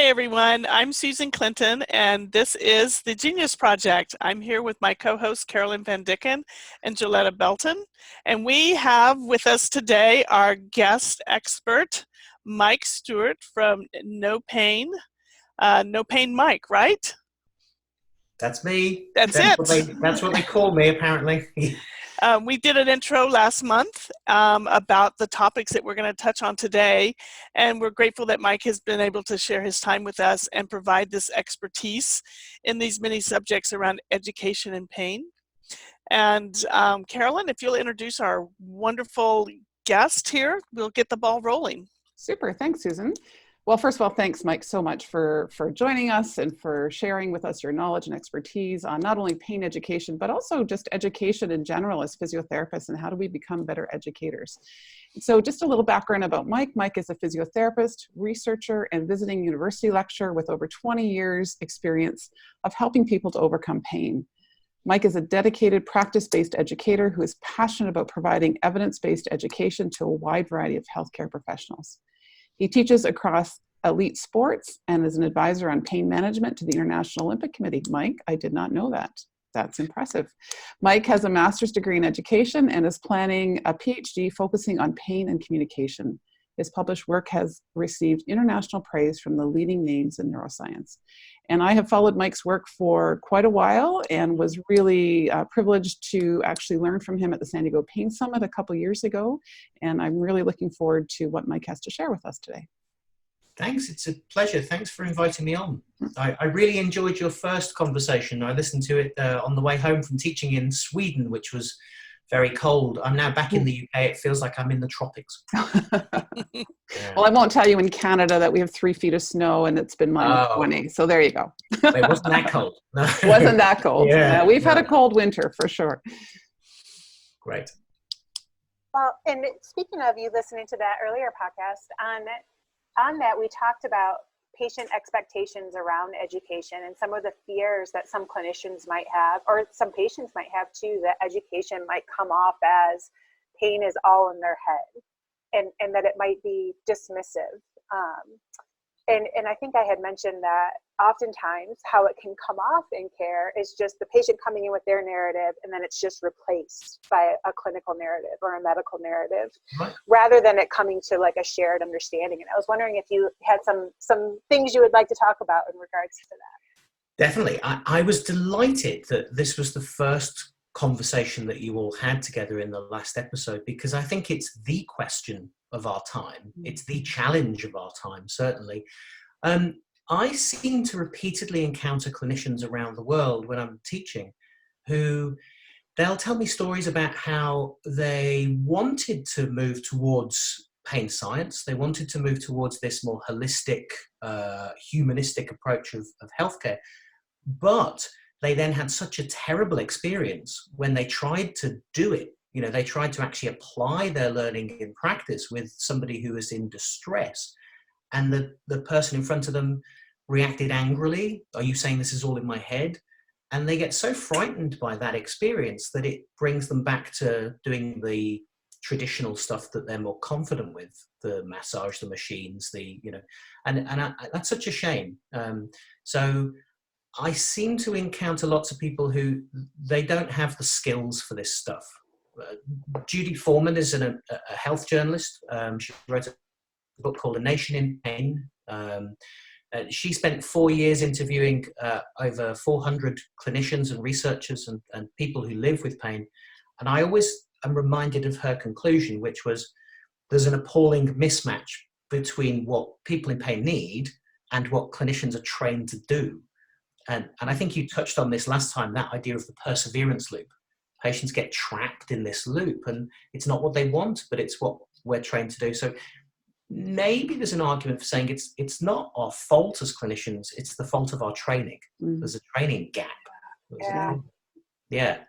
everyone. I'm Susan Clinton, and this is the Genius Project. I'm here with my co-hosts Carolyn Van Dicken and Joletta Belton, and we have with us today our guest expert, Mike Stewart from No Pain Mike, right? That's me. That's what they call me, apparently. We did an intro last month about the topics that we're going to touch on today, and we're grateful that Mike has been able to share his time with us and provide this expertise in these many subjects around education and pain. And Carolyn, if you'll introduce our wonderful guest here, we'll get the ball rolling. Super. Thanks, Susan. Well, first of all, thanks, Mike, so much for joining us and for sharing with us your knowledge and expertise on not only pain education, but also just education in general as physiotherapists and how do we become better educators. So just a little background about Mike. Mike is a physiotherapist, researcher, and visiting university lecturer with over 20 years experience of helping people to overcome pain. Mike is a dedicated practice-based educator who is passionate about providing evidence-based education to a wide variety of healthcare professionals. He teaches across elite sports and is an advisor on pain management to the International Olympic Committee. Mike, I did not know that. That's impressive. Mike has a master's degree in education and is planning a PhD focusing on pain and communication. His published work has received international praise from the leading names in neuroscience. And I have followed Mike's work for quite a while and was really privileged to actually learn from him at the San Diego Pain Summit a couple years ago. And I'm really looking forward to what Mike has to share with us today. Thanks. It's a pleasure. Thanks for inviting me on. I really enjoyed your first conversation. I listened to it on the way home from teaching in Sweden, which was very cold. I'm now back in the UK. It feels like I'm in the tropics. Well, I won't tell you in Canada that we have 3 feet of snow and it's been minus 20. So there you go. It wasn't that cold. No. It wasn't that cold. Yeah, we've had a cold winter for sure. Great. Well, and speaking of you listening to that earlier podcast, on that we talked about patient expectations around education and some of the fears that some clinicians might have, or some patients might have too, that education might come off as pain is all in their head and that it might be dismissive. And I think I had mentioned that oftentimes how it can come off in care is just the patient coming in with their narrative and then it's just replaced by a clinical narrative or a medical narrative, right, rather than it coming to like a shared understanding. And I was wondering if you had some things you would like to talk about in regards to that. Definitely. I was delighted that this was the first conversation that you all had together in the last episode, because I think it's the question of our time. It's the challenge of our time, certainly. I seem to repeatedly encounter clinicians around the world when I'm teaching who they'll tell me stories about how they wanted to move towards pain science. They wanted to move towards this more holistic, humanistic approach of healthcare. But they then had such a terrible experience when they tried to do it. You know, they tried to actually apply their learning in practice with somebody who was in distress. And the person in front of them reacted angrily. Are you saying this is all in my head? And they get so frightened by that experience that it brings them back to doing the traditional stuff that they're more confident with, the massage, the machines, that's such a shame. So I seem to encounter lots of people who they don't have the skills for this stuff. Judy Foreman is a health journalist. She wrote a book called A Nation in Pain. She spent 4 years interviewing over 400 clinicians and researchers and people who live with pain. And I always am reminded of her conclusion, which was there's an appalling mismatch between what people in pain need and what clinicians are trained to do. And I think you touched on this last time, that idea of the perseverance loop. Patients get trapped in this loop and it's not what they want, but it's what we're trained to do. So maybe there's an argument for saying it's not our fault as clinicians, it's the fault of our training. There's a training gap. Yeah.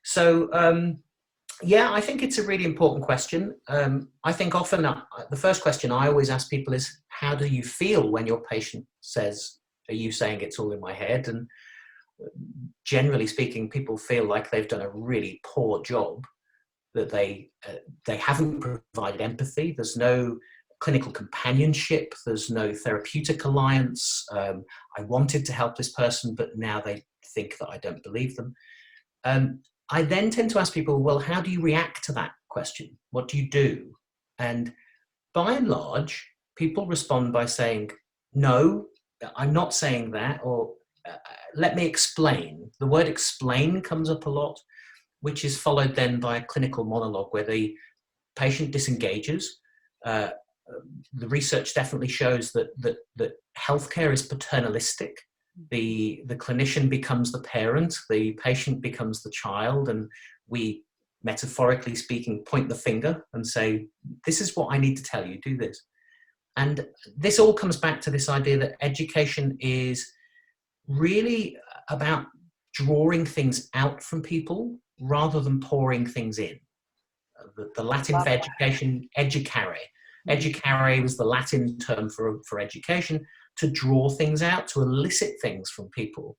So, I think it's a really important question. I think often the first question I always ask people is, how do you feel when your patient says, are you saying it's all in my head? And generally speaking, people feel like they've done a really poor job, that they haven't provided empathy. There's no clinical companionship. There's no therapeutic alliance. I wanted to help this person, but now they think that I don't believe them. I then tend to ask people, well, how do you react to that question? What do you do? And by and large, people respond by saying, no, I'm not saying that, or let me explain. The word explain comes up a lot, which is followed then by a clinical monologue where the patient disengages. The research definitely shows that healthcare is paternalistic. The clinician becomes the parent, the patient becomes the child, and we, metaphorically speaking, point the finger and say, this is what I need to tell you, do this. And this all comes back to this idea that education is really about drawing things out from people rather than pouring things in. The Latin for education, educare. Educare was the Latin term for education, to draw things out, to elicit things from people.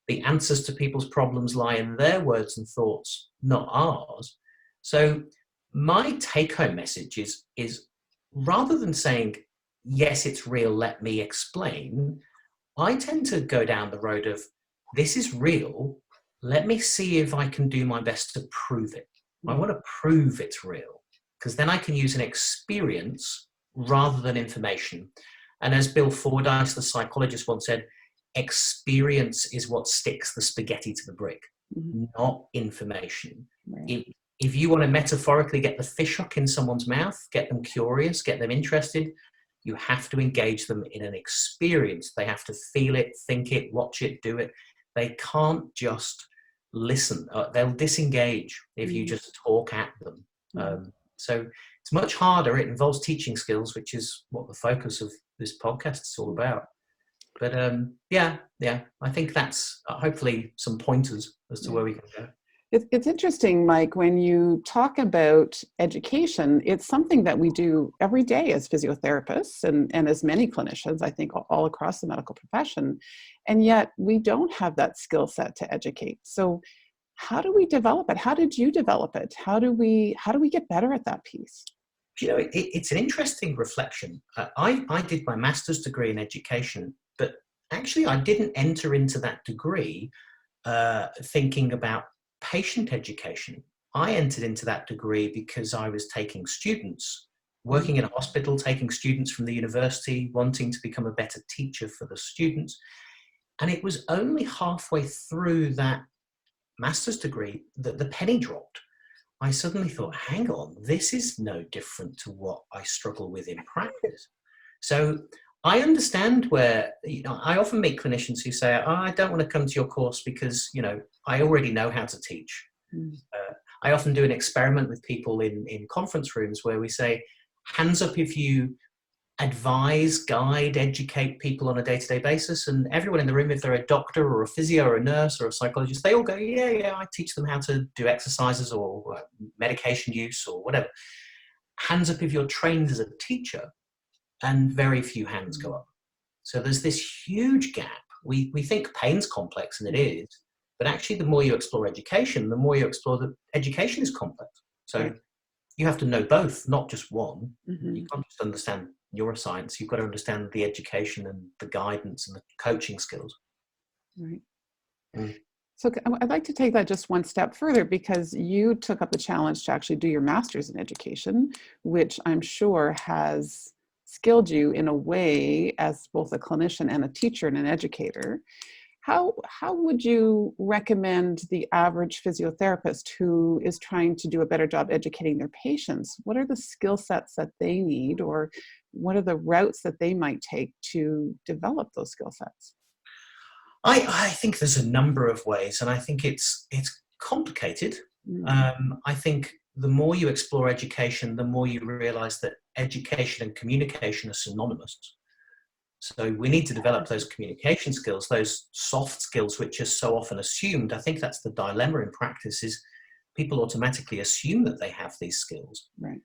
The answers to people's problems lie in their words and thoughts, not ours. So my take-home message is rather than saying, yes, it's real, let me explain, I tend to go down the road of, this is real, let me see if I can do my best to prove it. I want to prove it's real, because then I can use an experience rather than information. And as Bill Fordyce, the psychologist, once said, experience is what sticks the spaghetti to the brick, not information. Right. If you want to metaphorically get the fish hook in someone's mouth, get them curious, get them interested, you have to engage them in an experience. They have to feel it, think it, watch it, do it. They can't just listen. They'll disengage if you just talk at them. So it's much harder. It involves teaching skills, which is what the focus of this podcast is all about. But yeah, I think that's hopefully some pointers as to where we can go. It's interesting, Mike, when you talk about education, it's something that we do every day as physiotherapists and as many clinicians, I think, all across the medical profession. And yet we don't have that skill set to educate. So how do we develop it? How did you develop it? How do we get better at that piece? You know, it's an interesting reflection. I did my master's degree in education, but actually I didn't enter into that degree thinking about patient education. I entered into that degree because I was taking students, working in a hospital, taking students from the university, wanting to become a better teacher for the students. And it was only halfway through that master's degree that the penny dropped. I suddenly thought, hang on, this is no different to what I struggle with in practice. So I understand where, I often meet clinicians who say, oh, I don't want to come to your course because, I already know how to teach. I often do an experiment with people in conference rooms where we say, hands up if you advise, guide, educate people on a day-to-day basis. And everyone in the room, if they're a doctor or a physio or a nurse or a psychologist, they all go, yeah, I teach them how to do exercises or medication use or whatever. Hands up if you're trained as a teacher, and very few hands go up. So there's this huge gap. We think pain's complex, and it is, but actually the more you explore education, the more you explore that education is complex. So you have to know both, not just one. You can't just understand neuroscience. You've got to understand the education and the guidance and the coaching skills. Right. So I'd like to take that just one step further, because you took up the challenge to actually do your master's in education, which I'm sure has skilled you in a way as both a clinician and a teacher and an educator. How would you recommend the average physiotherapist who is trying to do a better job educating their patients? What are the skill sets that they need, or what are the routes that they might take to develop those skill sets? I think there's a number of ways, and I think it's complicated. I think the more you explore education, the more you realize that education and communication are synonymous. So we need to develop those communication skills, those soft skills, which are so often assumed. I think that's the dilemma in practice, is people automatically assume that they have these skills. Right.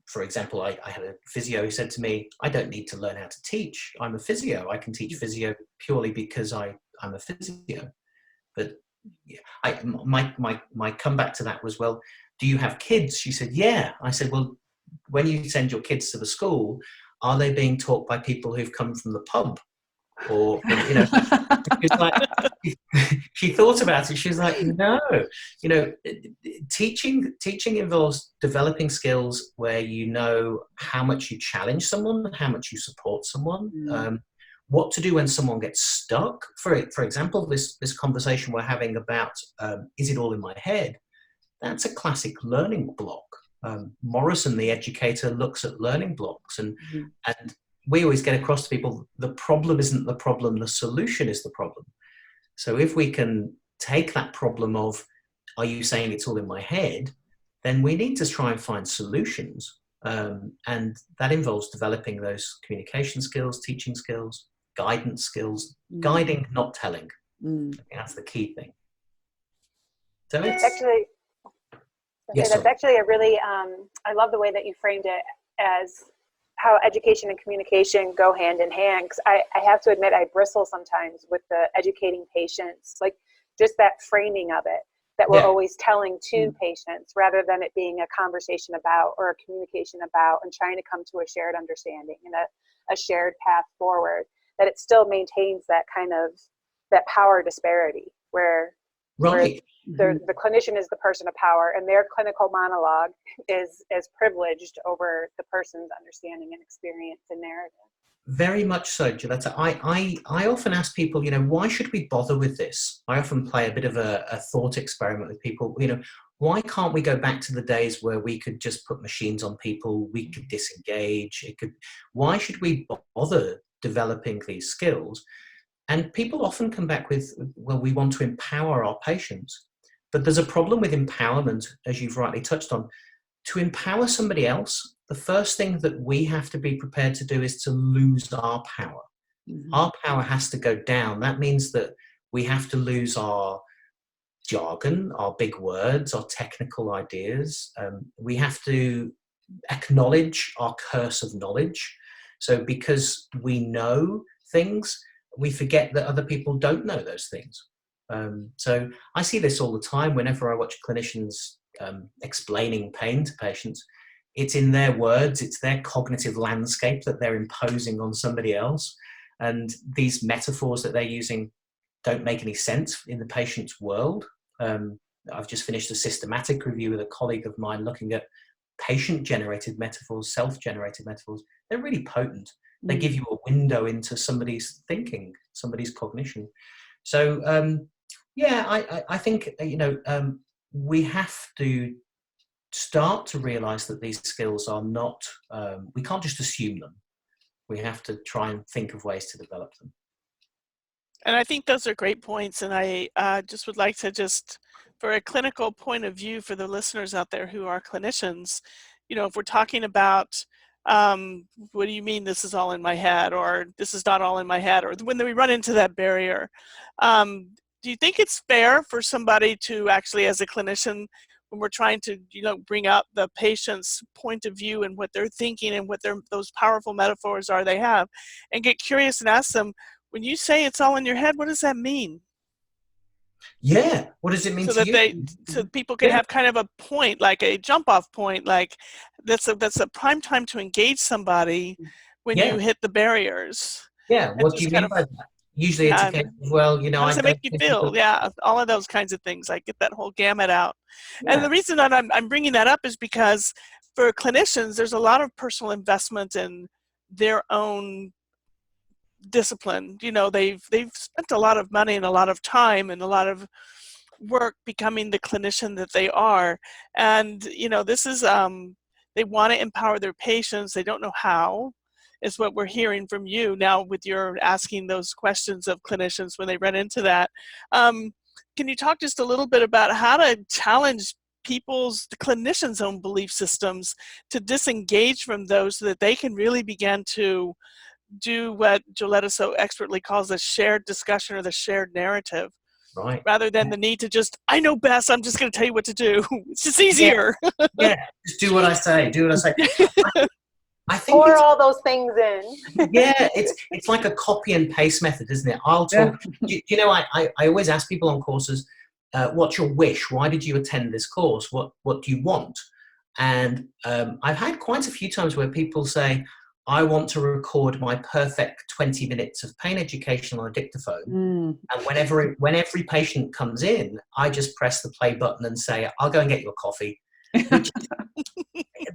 For example, I had a physio who said to me, I don't need to learn how to teach. I'm a physio. I can teach physio purely because I'm a physio. But my comeback to that was, well, do you have kids? She said, yeah. I said, well, when you send your kids to the school, are they being taught by people who've come from the pub? Or, you know, she thought about it. She's like, no, you know, teaching involves developing skills where you know how much you challenge someone, how much you support someone, what to do when someone gets stuck. For example, this conversation we're having about, is it all in my head? That's a classic learning block. Morrison, the educator, looks at learning blocks, and we always get across to people, the problem isn't the problem, the solution is the problem. So if we can take that problem of, are you saying it's all in my head? Then we need to try and find solutions. And that involves developing those communication skills, teaching skills, guidance skills, guiding, not telling. I think that's the key thing. So it's actually, yes, that's actually a really, I love the way that you framed it as how education and communication go hand in hand. Because I have to admit, I bristle sometimes with the educating patients, like just that framing of it, that we're always telling to patients rather than it being a conversation about or a communication about and trying to come to a shared understanding and a shared path forward, that it still maintains that kind of, that power disparity where the clinician is the person of power and their clinical monologue is privileged over the person's understanding and experience and narrative. Very much so, Gilletta. I often ask people, you know, why should we bother with this? I often play a bit of a thought experiment with people, you know, why can't we go back to the days where we could just put machines on people, we could disengage, why should we bother developing these skills? And people often come back with, well, we want to empower our patients. But there's a problem with empowerment, as you've rightly touched on. To empower somebody else, the first thing that we have to be prepared to do is to lose our power. Our power has to go down. That means that we have to lose our jargon, our big words, our technical ideas. We have to acknowledge our curse of knowledge. So because we know things, we forget that other people don't know those things. So I see this all the time whenever I watch clinicians explaining pain to patients. It's in their words, it's their cognitive landscape that they're imposing on somebody else. And these metaphors that they're using don't make any sense in the patient's world. I've just finished a systematic review with a colleague of mine looking at patient-generated metaphors, self-generated metaphors. They're really potent. They give you a window into somebody's thinking, somebody's cognition. So, I think, you know, we have to start to realize that these skills are not, we can't just assume them. We have to try and think of ways to develop them. And I think those are great points. And I just would like to just, for a clinical point of view for the listeners out there who are clinicians, you know, if we're talking about, what do you mean this is all in my head, or this is not all in my head, or when we run into that barrier, do you think it's fair for somebody to actually, as a clinician, when we're trying to, you know, bring up the patient's point of view and what they're thinking and what those powerful metaphors are they have, and get curious and ask them, when you say it's all in your head, what does that mean? Yeah, what does it mean to you? So people can have kind of a point, like a jump off point, like that's a prime time to engage somebody when you hit the barriers. Yeah, what do you mean by that? Usually it's a case of, well, you know, how does it make you feel? Yeah, all of those kinds of things. I get that whole gamut out. And the reason that I'm bringing that up is because for clinicians, there's a lot of personal investment in their own discipline. You know, they've spent a lot of money and a lot of time and a lot of work becoming the clinician that they are. And, you know, this is, they want to empower their patients. They don't know how, is what we're hearing from you now with your asking those questions of clinicians when they run into that. Can you talk just a little bit about how to challenge the clinicians' own belief systems to disengage from those so that they can really begin to do what Joletta so expertly calls a shared discussion or the shared narrative, right? Rather than the need to just, I know best, I'm just going to tell you what to do. It's just easier. Just do what I say. Do what I say. I think pour all those things in. It's like a copy and paste method, isn't it? I'll talk. You know, I always ask people on courses, what's your wish? Why did you attend this course? What do you want? And I've had quite a few times where people say, I want to record my perfect 20 minutes of pain education on a dictaphone. And when every patient comes in, I just press the play button and say, I'll go and get you a coffee, which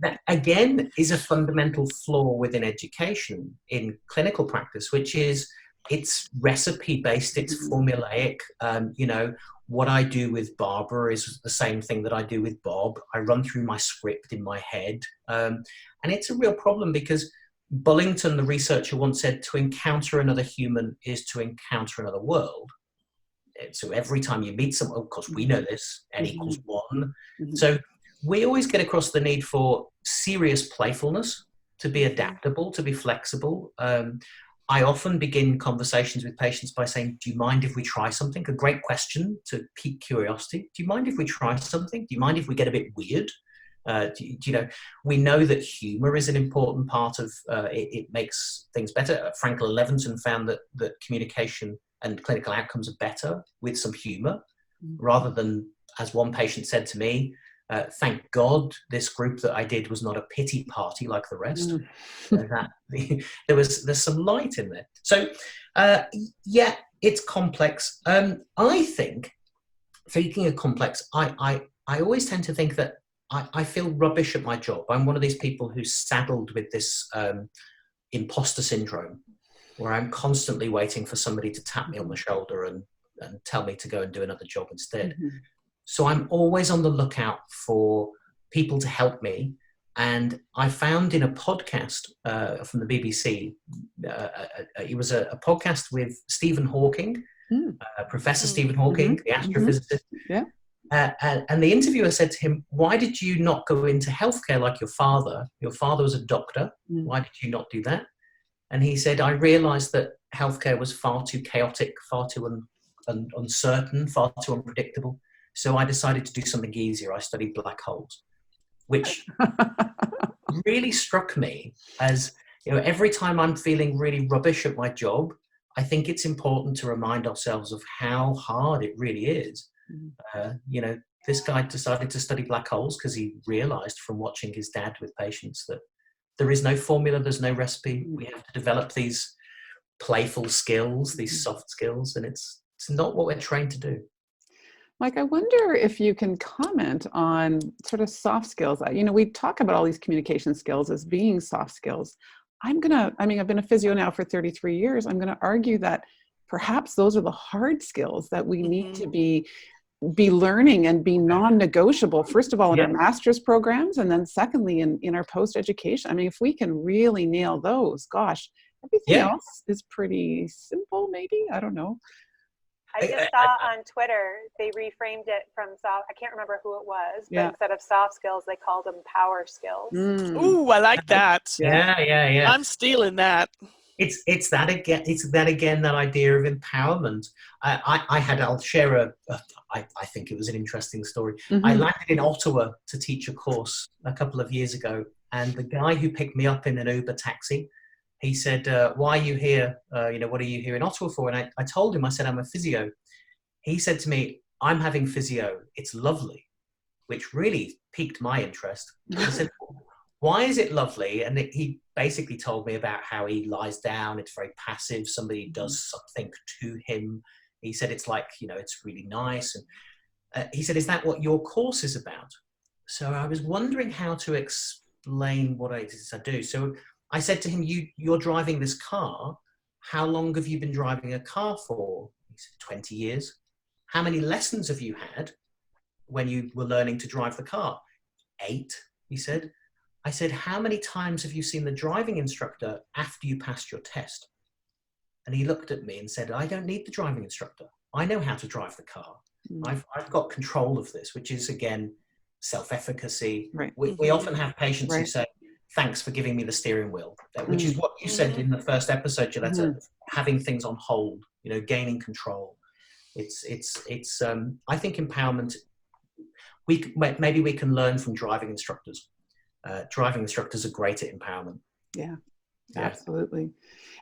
that, again, is a fundamental flaw within education in clinical practice, which is it's recipe-based, it's formulaic. You know, what I do with Barbara is the same thing that I do with Bob. I run through my script in my head. And it's a real problem because Bullington, the researcher, once said, to encounter another human is to encounter another world. So every time you meet someone, of course, we know this, n equals 1. So we always get across the need for serious playfulness, to be adaptable, to be flexible. I often begin conversations with patients by saying, do you mind if we try something? A great question to pique curiosity. Do you mind if we try something? Do you mind if we get a bit weird? You know, we know that humor is an important part of it makes things better. Frankel Levinson found that communication and clinical outcomes are better with some humor, rather than, as one patient said to me, thank God this group that I did was not a pity party like the rest. There's some light in there. So yeah, it's complex. I think, speaking of complex, I always tend to think that I feel rubbish at my job. I'm one of these people who's saddled with this imposter syndrome, where I'm constantly waiting for somebody to tap me on the shoulder and tell me to go and do another job instead. So I'm always on the lookout for people to help me. And I found in a podcast from the BBC, it was a podcast with Stephen Hawking, Professor Stephen Hawking, the astrophysicist. Yeah. And the interviewer said to him, why did you not go into healthcare like your father? Your father was a doctor. Why did you not do that? And he said, I realized that healthcare was far too chaotic, far too uncertain, far too unpredictable. So I decided to do something easier. I studied black holes, which really struck me as, you know, every time I'm feeling really rubbish at my job, I think it's important to remind ourselves of how hard it really is. You know, this guy decided to study black holes because he realized from watching his dad with patients that there is no formula, there's no recipe. We have to develop these playful skills, these soft skills, and it's not what we're trained to do. Mike, I wonder if you can comment on sort of soft skills. You know, we talk about all these communication skills as being soft skills. I've been a physio now for 33 years. I'm going to argue that perhaps those are the hard skills that we need to be learning and be non-negotiable, first of all, in our master's programs, and then secondly, in our post-education. I mean, if we can really nail those, gosh, everything else is pretty simple, maybe? I don't know. I just saw on Twitter, they reframed it from soft, I can't remember who it was, but instead of soft skills, they called them power skills. Ooh, I like that. Yeah. I'm stealing that. It's that again, that idea of empowerment. I'll share I think it was an interesting story. I landed in Ottawa to teach a course a couple of years ago, and the guy who picked me up in an Uber taxi, he said, why are you here? You know, what are you here in Ottawa for? And I told him, I said, I'm a physio. He said to me, I'm having physio. It's lovely, which really piqued my interest. I said, why is it lovely? And he basically told me about how he lies down. It's very passive. Somebody does something to him. He said, it's like, you know, it's really nice. And he said, is that what your course is about? So I was wondering how to explain what I do. So I said to him, you're driving this car. How long have you been driving a car for? He said, 20 years. How many lessons have you had when you were learning to drive the car? 8, he said. I said, how many times have you seen the driving instructor after you passed your test? And he looked at me and said, I don't need the driving instructor. I know how to drive the car. I've got control of this, which is, again, self-efficacy. Right. We often have patients who say, thanks for giving me the steering wheel, which is what you said in the first episode, Gilletta, having things on hold, you know, gaining control. It's I think empowerment, maybe we can learn from driving instructors. Driving instructors are great at empowerment. Yeah. Yeah. Absolutely.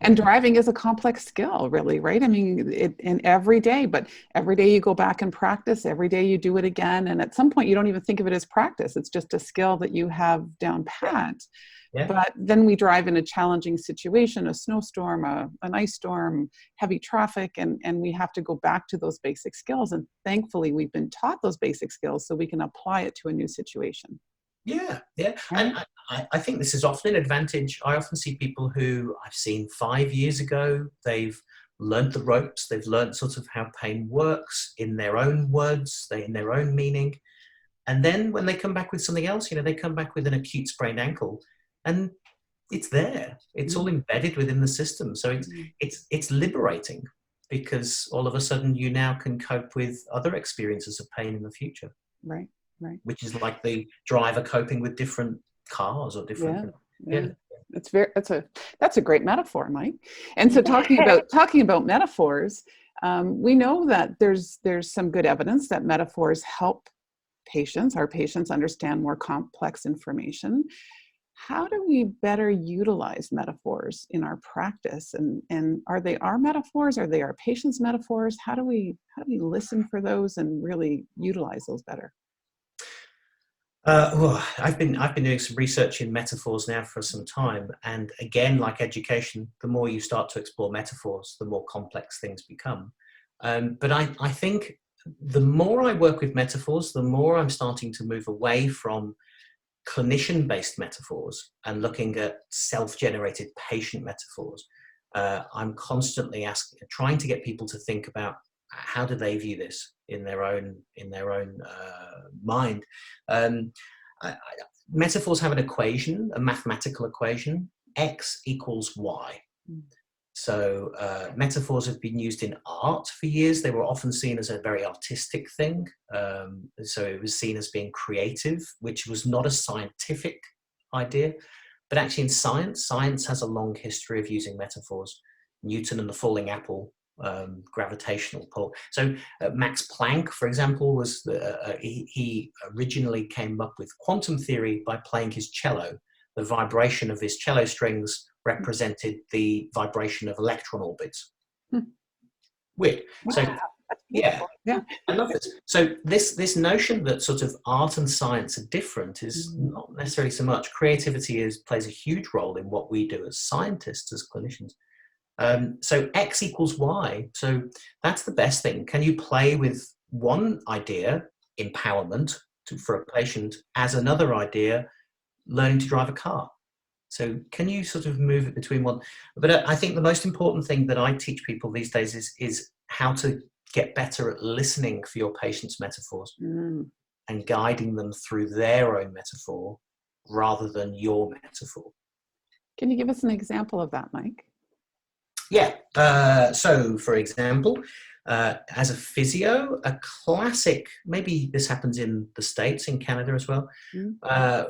And driving is a complex skill, really, right? I mean, and every day, but every day you go back and practice, every day you do it again. And at some point, you don't even think of it as practice. It's just a skill that you have down pat. Yeah. But then we drive in a challenging situation, a snowstorm, an ice storm, heavy traffic, and we have to go back to those basic skills. And thankfully, we've been taught those basic skills so we can apply it to a new situation. Yeah, yeah. Right? And I think this is often an advantage. I often see people who I've seen 5 years ago, they've learned the ropes, they've learned sort of how pain works in their own words, in their own meaning. And then when they come back with something else, they come back with an acute sprained ankle, and it's there. It's all embedded within the system. So it's liberating, because all of a sudden you now can cope with other experiences of pain in the future. Right. Right. Which is like the driver coping with different cars or different. Yeah. That's a great metaphor, Mike. And so talking about metaphors, we know that there's some good evidence that metaphors help our patients understand more complex information. How do we better utilize metaphors in our practice? And are they our metaphors? Are they our patients' metaphors? How do we listen for those and really utilize those better? Well, I've been doing some research in metaphors now for some time, and again, like education, the more you start to explore metaphors, the more complex things become. But I think the more I work with metaphors, the more I'm starting to move away from clinician-based metaphors and looking at self-generated patient metaphors. I'm constantly trying to get people to think about how do they view this in their own mind. Metaphors have an equation, a mathematical equation: X equals Y. So metaphors have been used in art for years. They were often seen as a very artistic thing. So it was seen as being creative, which was not a scientific idea. But actually in science has a long history of using metaphors. Newton and the falling apple, gravitational pull. So Max Planck, for example, was he originally came up with quantum theory by playing his cello. The vibration of his cello strings represented the vibration of electron orbits. Weird. Wow, So that's beautiful. Yeah, I love this. So this notion that sort of art and science are different is not necessarily so much. Creativity plays a huge role in what we do as scientists, as clinicians. So X equals Y. So that's the best thing. Can you play with one idea, empowerment for a patient, as another idea, learning to drive a car? So can you sort of move it between one? But I think the most important thing that I teach people these days is how to get better at listening for your patient's metaphors and guiding them through their own metaphor rather than your metaphor. Can you give us an example of that, Mike? Yeah. So, for example, as a physio, a classic, maybe this happens in the States, in Canada as well,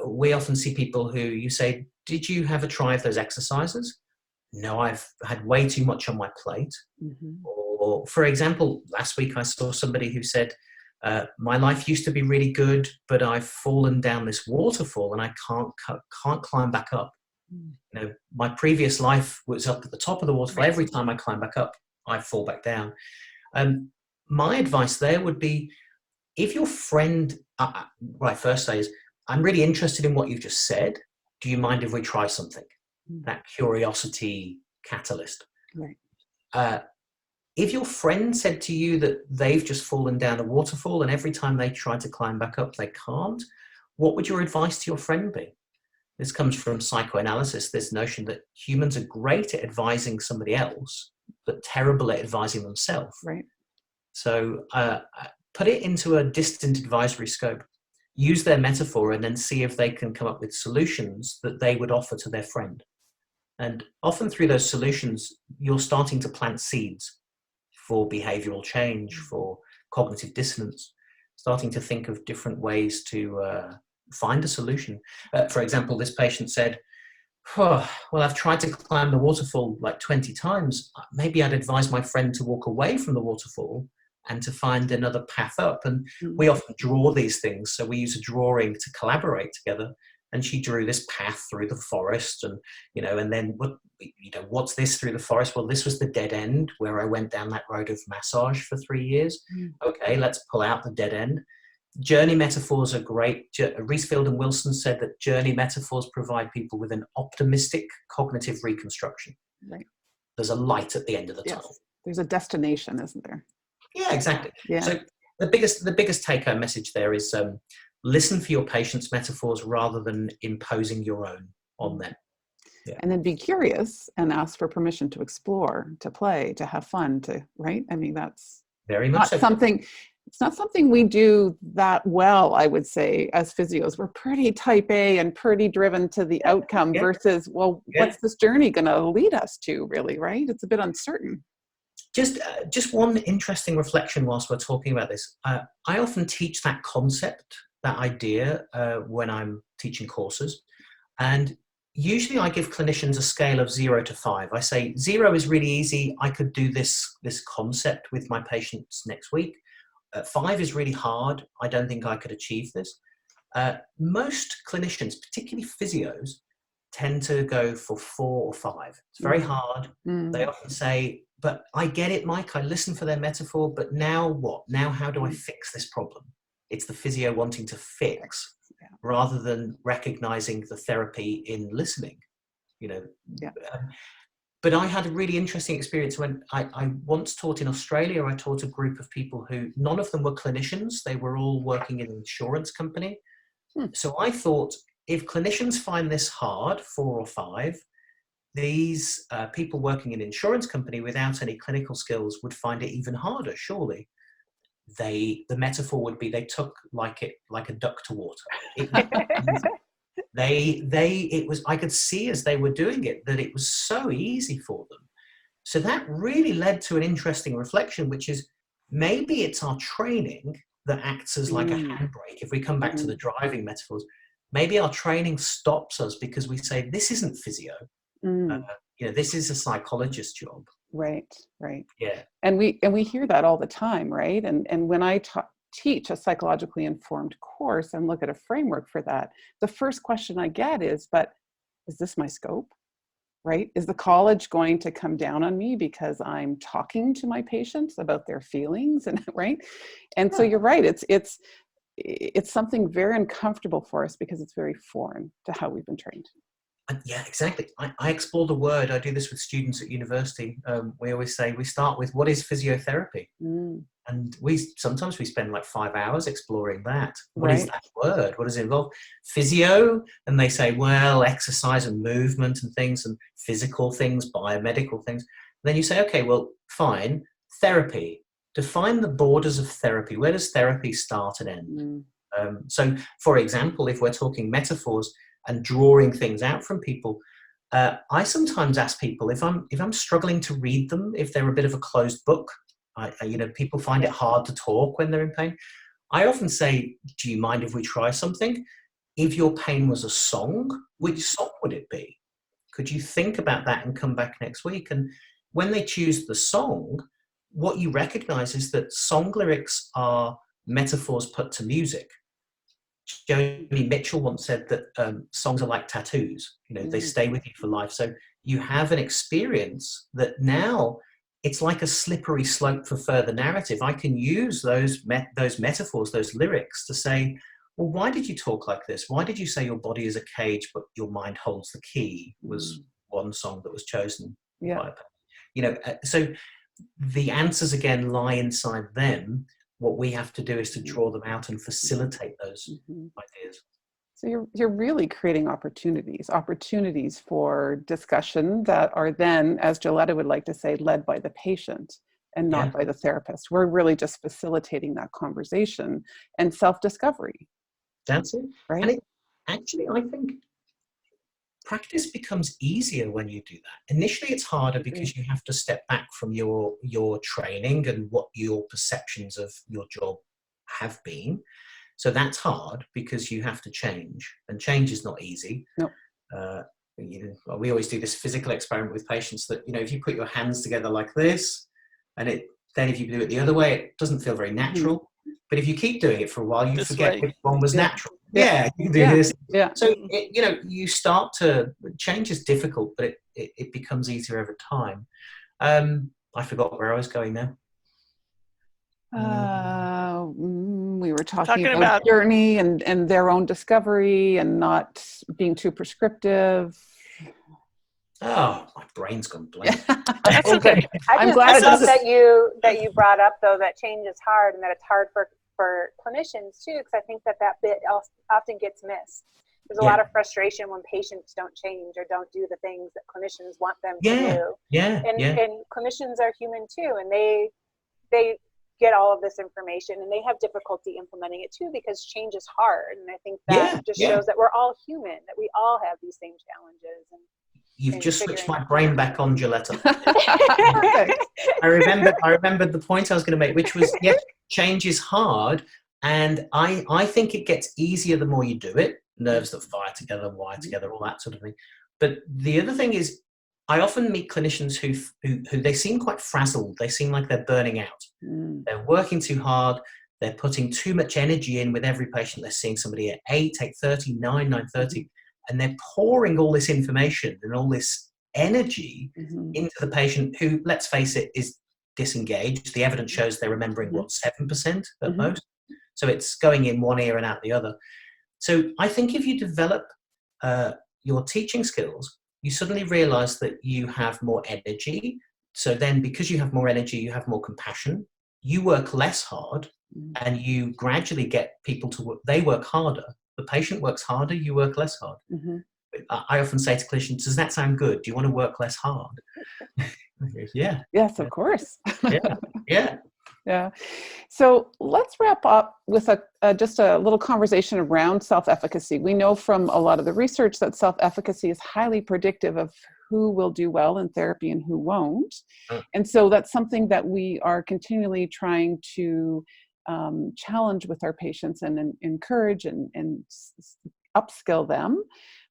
we often see people who you say, did you have a try of those exercises? No, I've had way too much on my plate. Or, for example, last week I saw somebody who said, my life used to be really good, but I've fallen down this waterfall and I can't climb back up. My previous life was up at the top of the waterfall. Every time I climb back up, I fall back down. My advice there would be, if your friend, what I first say is, I'm really interested in what you've just said. Do you mind if we try something? That curiosity catalyst. Right. If your friend said to you that they've just fallen down a waterfall and every time they try to climb back up, they can't, what would your advice to your friend be? This comes from psychoanalysis, this notion that humans are great at advising somebody else, but terrible at advising themselves. Right. So put it into a distant advisory scope. Use their metaphor and then see if they can come up with solutions that they would offer to their friend. And often through those solutions, you're starting to plant seeds for behavioral change, for cognitive dissonance, starting to think of different ways to find a solution. For example, this patient said, well, I've tried to climb the waterfall like 20 times. Maybe I'd advise my friend to walk away from the waterfall and to find another path up. And we often draw these things. So we use a drawing to collaborate together. and she drew this path through the forest, and and then what's this through the forest? Well, this was the dead end where I went down that road of massage for 3 years. Okay, let's pull out the dead end. Journey metaphors are great. Reesfield and Wilson said that journey metaphors provide people with an optimistic cognitive reconstruction. Right. There's a light at the end of the tunnel. There's a destination, isn't there? Yeah, exactly. Yeah. So the biggest take-home message there is listen for your patient's metaphors rather than imposing your own on them. Yeah. And then be curious and ask for permission to explore, to play, to have fun, right? I mean, that's very much not something. It's not something we do that well, I would say, as physios. We're pretty type A and pretty driven to the outcome versus, what's this journey going to lead us to, really, right? It's a bit uncertain. Just one interesting reflection whilst we're talking about this. I often teach that concept, that idea, when I'm teaching courses. And usually I give clinicians a scale of 0 to 5. I say 0 is really easy. I could do this concept with my patients next week. 5 is really hard. I don't think I could achieve this. Most clinicians, particularly physios, tend to go for 4 or 5. It's very hard. They often say, but I get it, Mike. I listen for their metaphor, but now what? Now how do I fix this problem? It's the physio wanting to fix rather than recognizing the therapy in listening, But I had a really interesting experience when I once taught in Australia. I taught a group of people who, none of them were clinicians. They were all working in an insurance company. So I thought, if clinicians find this hard, 4 or 5, these people working in an insurance company without any clinical skills would find it even harder, surely. The metaphor would be they took like a duck to water. I could see as they were doing it that it was so easy for them. So that really led to an interesting reflection, which is maybe it's our training that acts as like a handbrake. If we come back to the driving metaphors, maybe our training stops us because we say, this isn't physio. This is a psychologist's job. Right. Yeah. And we hear that all the time, right? And when I teach a psychologically informed course and look at a framework for that, the first question I get is, but is this my scope? Right? Is the college going to come down on me because I'm talking to my patients about their feelings? And right. And so you're right. It's something very uncomfortable for us because it's very foreign to how we've been trained. Yeah, exactly. I explore the word. I do this with students at university. We always say we start with what is physiotherapy, and sometimes we spend like 5 hours exploring that. What is that word? What does it involve? Physio, and they say, well, exercise and movement and things, and physical things, biomedical things. And then you say, okay, well, fine. Therapy. Define the borders of therapy. Where does therapy start and end? So, for example, if we're talking metaphors and drawing things out from people, I sometimes ask people if I'm struggling to read them, if they're a bit of a closed book. People find it hard to talk when they're in pain. I often say, do you mind if we try something? If your pain was a song, which song would it be? Could you think about that and come back next week? And when they choose the song, what you recognize is that song lyrics are metaphors put to music. Joni Mitchell once said that songs are like tattoos. They stay with you for life. So you have an experience that now it's like a slippery slope for further narrative. I can use those metaphors, those lyrics to say, well, why did you talk like this? Why did you say your body is a cage, but your mind holds the key? Was one song that was chosen. So the answers again lie inside them. What we have to do is to draw them out and facilitate those ideas. So you're really creating opportunities for discussion that are then, as Joletta would like to say, led by the patient and not by the therapist. We're really just facilitating that conversation and self-discovery. That's it. Right? And I think practice becomes easier when you do that. Initially, it's harder because you have to step back from your training and what your perceptions of your job have been. So that's hard because you have to change, and change is not easy. No. We always do this physical experiment with patients that, if you put your hands together like this, and then if you do it the other way, it doesn't feel very natural. But if you keep doing it for a while, you forget which one was natural. yeah, you can do Yeah. this. Yeah. So, you start to, change is difficult, but it becomes easier over time. I forgot where I was going now. We were talking Talking about about journey and their own discovery and not being too prescriptive. Oh, my brain's gone blank. That's okay. I'm glad it love doesn't. that you brought up though that change is hard and that it's hard for clinicians too, because I think that bit often gets missed. There's a lot of frustration when patients don't change or don't do the things that clinicians want them to do. And clinicians are human too, and they get all of this information and they have difficulty implementing it too, because change is hard. And I think that shows that we're all human, that we all have these same challenges. And you've just switched my brain back on, Gilletta. Perfect. I remembered the point I was going to make, which was, yes, change is hard, and I think it gets easier the more you do it. Nerves that fire together, wire together, all that sort of thing. But the other thing is, I often meet clinicians who they seem quite frazzled. They seem like they're burning out. They're working too hard. They're putting too much energy in with every patient. They're seeing somebody at 8, 8:30, 9, 9:30, and they're pouring all this information and all this energy into the patient who, let's face it, is disengaged. The evidence shows they're remembering, 7% at most. So it's going in one ear and out the other. So I think if you develop your teaching skills, you suddenly realize that you have more energy. So then because you have more energy, you have more compassion. You work less hard, and you gradually get people to work. They work harder. The patient works harder, you work less hard. I often say to clinicians, does that sound good? Do you want to work less hard? Yeah. Yes, of course. Yeah. So let's wrap up with just a little conversation around self-efficacy. We know from a lot of the research that self-efficacy is highly predictive of who will do well in therapy and who won't. And so that's something that we are continually trying to challenge with our patients and encourage and upskill them.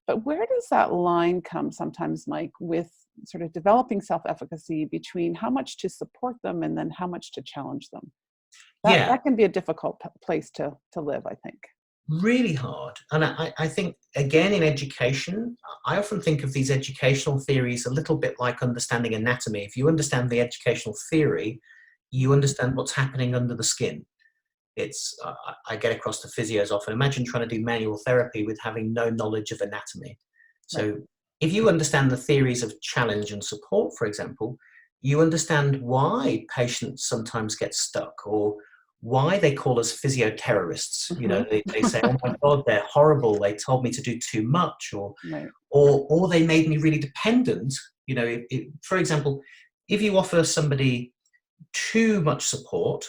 But where does that line come sometimes, Mike, with sort of developing self-efficacy between how much to support them and then how much to challenge them? That can be a difficult place to live, I think. Really hard. And I think, again, in education, I often think of these educational theories a little bit like understanding anatomy. If you understand the educational theory, you understand what's happening under the skin. I get across to physios often. Imagine trying to do manual therapy with having no knowledge of anatomy. So if you understand the theories of challenge and support, for example, you understand why patients sometimes get stuck, or why they call us physioterrorists. They say, oh my God, they're horrible. They told me to do too much, or they made me really dependent. For example, if you offer somebody too much support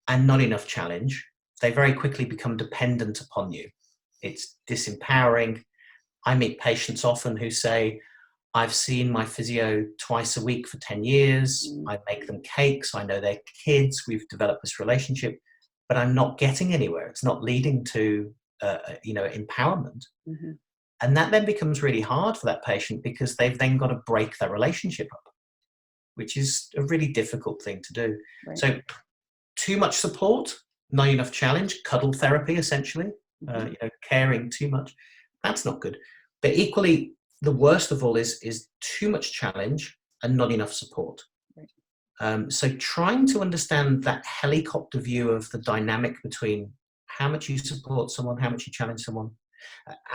and not enough challenge, they very quickly become dependent upon you. It's disempowering. I meet patients often who say, I've seen my physio twice a week for 10 years. I make them cakes. I know their kids. We've developed this relationship, but I'm not getting anywhere. It's not leading to, empowerment. And that then becomes really hard for that patient, because they've then got to break that relationship up, which is a really difficult thing to do. Right. So too much support, not enough challenge, cuddle therapy, essentially, caring too much. That's not good. But equally, the worst of all is too much challenge and not enough support. Right. So trying to understand that helicopter view of the dynamic between how much you support someone, how much you challenge someone.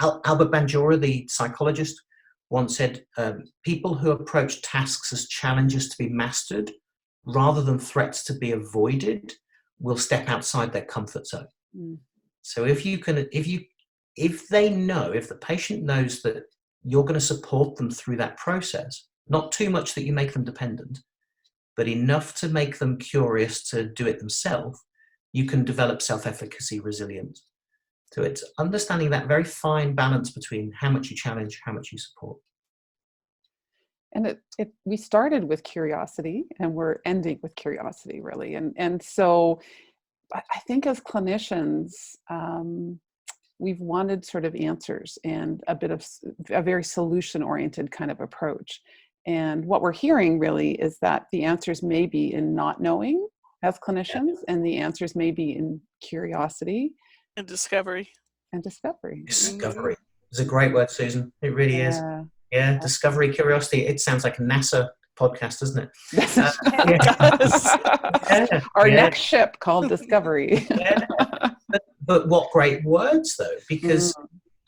Albert Bandura, the psychologist, once said, people who approach tasks as challenges to be mastered rather than threats to be avoided will step outside their comfort zone. So if the patient knows that you're going to support them through that process, not too much that you make them dependent, but enough to make them curious to do it themselves, you can develop self-efficacy resilience. So it's understanding that very fine balance between how much you challenge, how much you support. And we started with curiosity and we're ending with curiosity, really. And so I think as clinicians, we've wanted sort of answers and a very solution-oriented kind of approach. And what we're hearing really is that the answers may be in not knowing as clinicians, and the answers may be in curiosity. And discovery. And discovery. Discovery. It's a great word, Susan. It really is. Yeah, discovery, curiosity. It sounds like a NASA podcast, doesn't it? Our next ship called Discovery. But what great words, though, because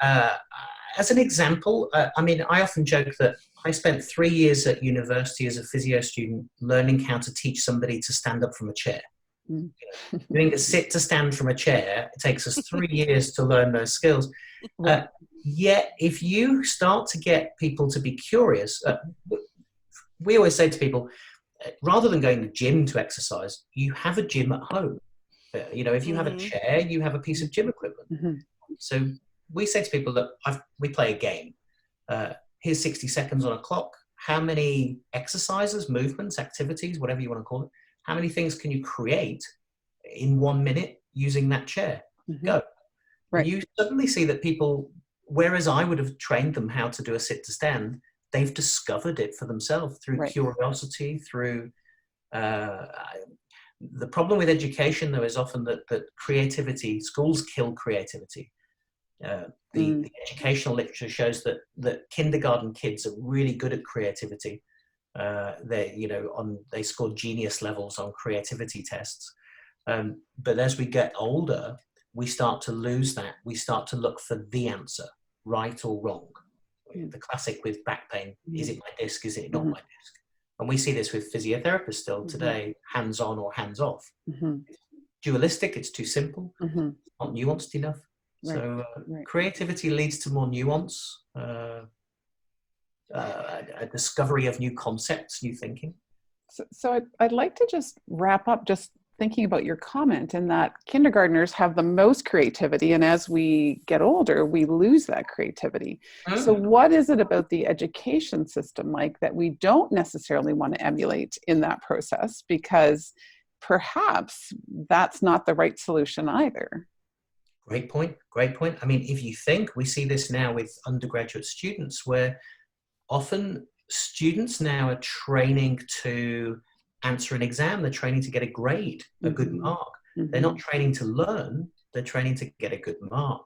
as an example, I mean, I often joke that I spent 3 years at university as a physio student learning how to teach somebody to stand up from a chair. Doing a sit to stand from a chair, it takes us 3 years to learn those skills. Yet, if you start to get people to be curious, we always say to people, rather than going to the gym to exercise, you have a gym at home. You know, if you have a chair, you have a piece of gym equipment. So we say to people that we play a game. Here's 60 seconds on a clock. How many exercises, movements, activities, whatever you want to call it, how many things can you create in 1 minute using that chair? Go. Right. You suddenly see that people, whereas I would have trained them how to do a sit to stand, they've discovered it for themselves through curiosity, through the problem with education, though, is often that creativity, schools kill creativity. The educational literature shows that kindergarten kids are really good at creativity. They score genius levels on creativity tests. But as we get older, we start to lose that. We start to look for the answer, right or wrong. The classic with back pain, is it my disc, is it not my disc? And we see this with physiotherapists still today, hands-on or hands-off. Dualistic, it's too simple, not nuanced enough. So creativity leads to more nuance, a discovery of new concepts, new thinking. So I'd like to just wrap up just thinking about your comment in that kindergartners have the most creativity, and as we get older, we lose that creativity. So what is it about the education system, Mike, that we don't necessarily want to emulate in that process? Because perhaps that's not the right solution either. Great point. Great point. I mean, if you think, we see this now with undergraduate students, where often students now are training to answer an exam. They're training to get a grade, a good mark. They're not training to learn. They're training to get a good mark.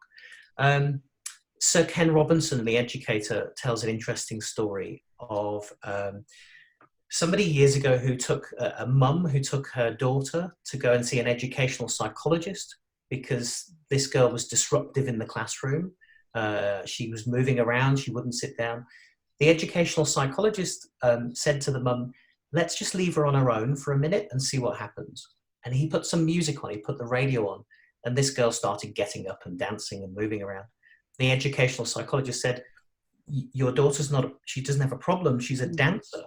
Sir Ken Robinson, the educator, tells an interesting story of somebody years ago who took a mum who took her daughter to go and see an educational psychologist because this girl was disruptive in the classroom. She was moving around. She wouldn't sit down. The educational psychologist said to the mum, let's just leave her on her own for a minute and see what happens. And he put some music on, he put the radio on, and this girl started getting up and dancing and moving around. The educational psychologist said, your daughter's she doesn't have a problem, she's a dancer.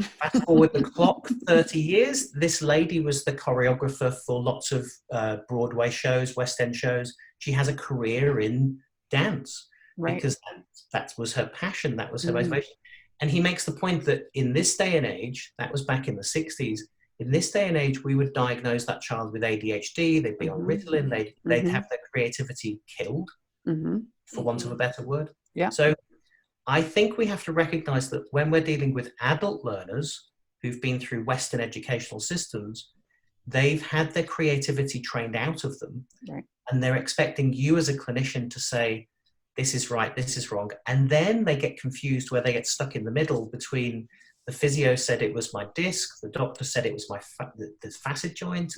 Fast forward the clock 30 years, this lady was the choreographer for lots of Broadway shows, West End shows. She has a career in dance because that was her passion, that was her motivation. And he makes the point that in this day and age, that was back in the 60s, in this day and age, we would diagnose that child with ADHD, they'd be on Ritalin, they'd have their creativity killed, for want of a better word. So I think we have to recognize that when we're dealing with adult learners who've been through Western educational systems, they've had their creativity trained out of them. And they're expecting you as a clinician to say, this is right, this is wrong. And then they get confused where they get stuck in the middle between the physio said it was my disc, the doctor said it was my the facet joint,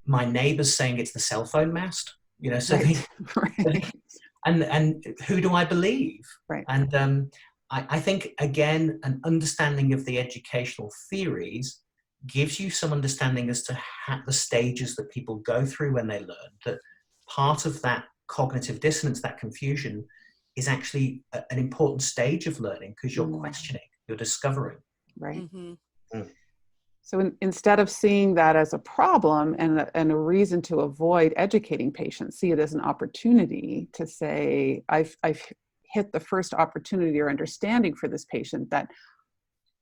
my neighbor's saying it's the cell phone mast, you know, so and who do I believe? And I think, again, an understanding of the educational theories gives you some understanding as to the stages that people go through when they learn, that part of that cognitive dissonance, that confusion, is actually an important stage of learning because you're questioning, you're discovering. So instead of seeing that as a problem and a reason to avoid educating patients, see it as an opportunity to say, I've hit the first opportunity or understanding for this patient that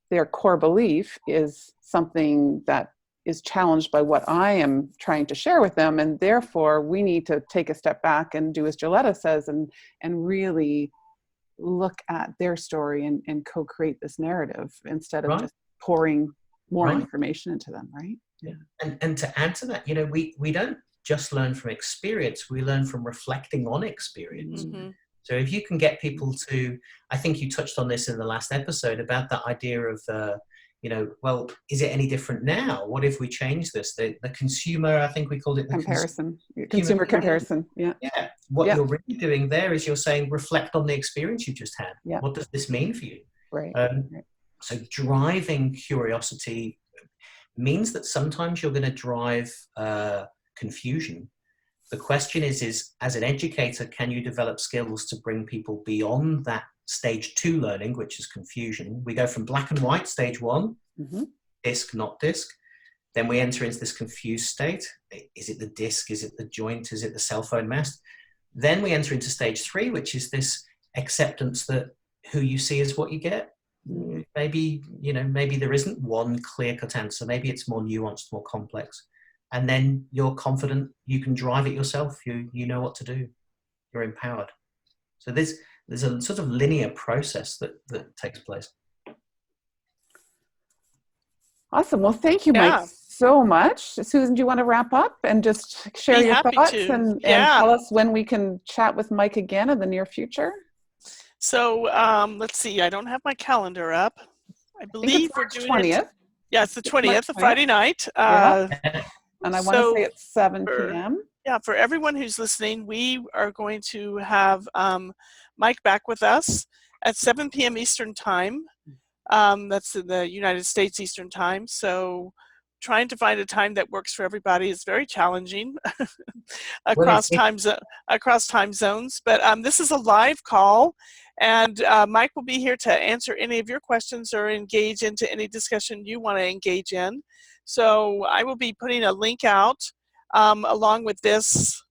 their core belief is something that is challenged by what I am trying to share with them. And therefore we need to take a step back and do as Joletta says and really look at their story and co-create this narrative instead of just pouring more information into them, right? And to add to that, you know, we don't just learn from experience, we learn from reflecting on experience. Mm-hmm. So if you can get people to, I think you touched on this in the last episode about that idea of, well, is it any different now? What if we change this? The consumer, I think we called it the consumer comparison. Yeah. Yeah. What you're really doing there is you're saying, reflect on the experience you just had. Yeah. What does this mean for you? Right. So driving curiosity means that sometimes you're going to drive confusion. The question is, as an educator, can you develop skills to bring people beyond that stage 2 learning, which is confusion? We go from black and white, stage 1, disc, not disc. Then we enter into this confused state. Is it the disc? Is it the joint? Is it the cell phone mast? Then we enter into stage 3, which is this acceptance that who you see is what you get. Maybe there isn't one clear-cut answer. Maybe it's more nuanced, more complex. And then you're confident you can drive it yourself. You know what to do. You're empowered. So there's a sort of linear process that takes place. Awesome. Well, thank you, Mike, so much. Susan, do you want to wrap up and just share your thoughts and tell us when we can chat with Mike again in the near future? So let's see. I don't have my calendar up. I believe we're doing 20th. Yeah, it's the 20th, a Friday night. And I want to say it's 7 p.m. Yeah, for everyone who's listening, we are going to have Mike back with us at 7 p.m. Eastern Time. That's in the United States Eastern Time. So trying to find a time that works for everybody is very challenging across time zones. But this is a live call, and Mike will be here to answer any of your questions or engage into any discussion you want to engage in. So I will be putting a link out along with this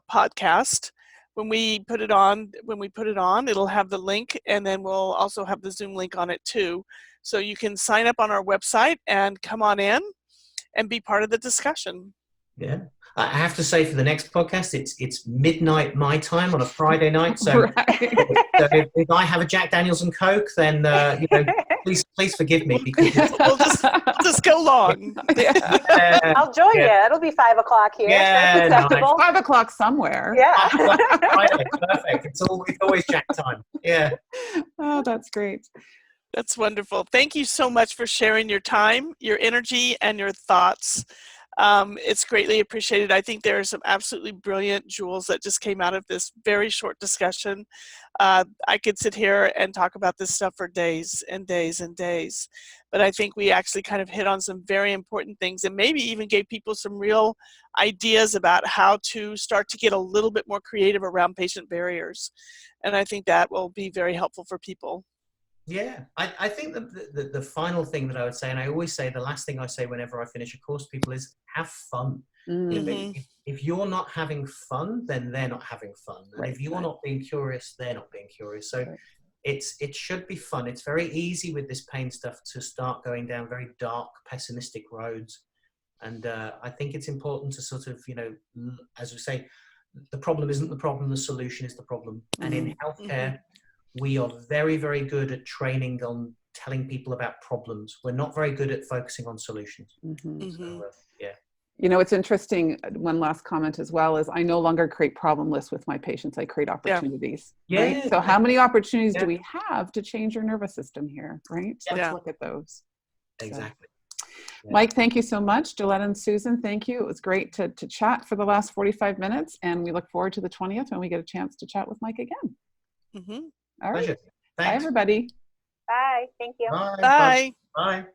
podcast. When we put it on, it'll have the link, and then we'll also have the Zoom link on it too. So you can sign up on our website and come on in and be part of the discussion. Yeah. I have to say, for the next podcast, it's midnight my time on a Friday night. So, so if I have a Jack Daniels and Coke, then please forgive me, because we'll just go long. I'll join you. It'll be 5 o'clock here. Yeah, that's acceptable. 5 o'clock somewhere. Yeah. Friday, perfect. It's always Jack time. Yeah. Oh, that's great. That's wonderful. Thank you so much for sharing your time, your energy, and your thoughts. It's greatly appreciated. I think there are some absolutely brilliant jewels that just came out of this very short discussion. I could sit here and talk about this stuff for days and days and days, but I think we actually kind of hit on some very important things, and maybe even gave people some real ideas about how to start to get a little bit more creative around patient barriers. And I think that will be very helpful for people. Yeah, I think that the final thing that I would say, and I always say, the last thing I say whenever I finish a course to people is, have fun. Mm-hmm. If you're not having fun, then they're not having fun. And if you're not being curious, they're not being curious. So it should be fun. It's very easy with this pain stuff to start going down very dark, pessimistic roads. And I think it's important to sort of, as we say, the problem isn't the problem, the solution is the problem. And in healthcare, we are very, very good at training on telling people about problems. We're not very good at focusing on solutions. So, it's interesting. One last comment as well is, I no longer create problem lists with my patients. I create opportunities. Right? So how many opportunities do we have to change your nervous system here? Right? So let's look at those. Exactly. So. Mike, thank you so much. Joletta and Susan, thank you. It was great to chat for the last 45 minutes. And we look forward to the 20th when we get a chance to chat with Mike again. All right. Pleasure. Bye, everybody. Bye. Thank you. Bye. Bye. Bye.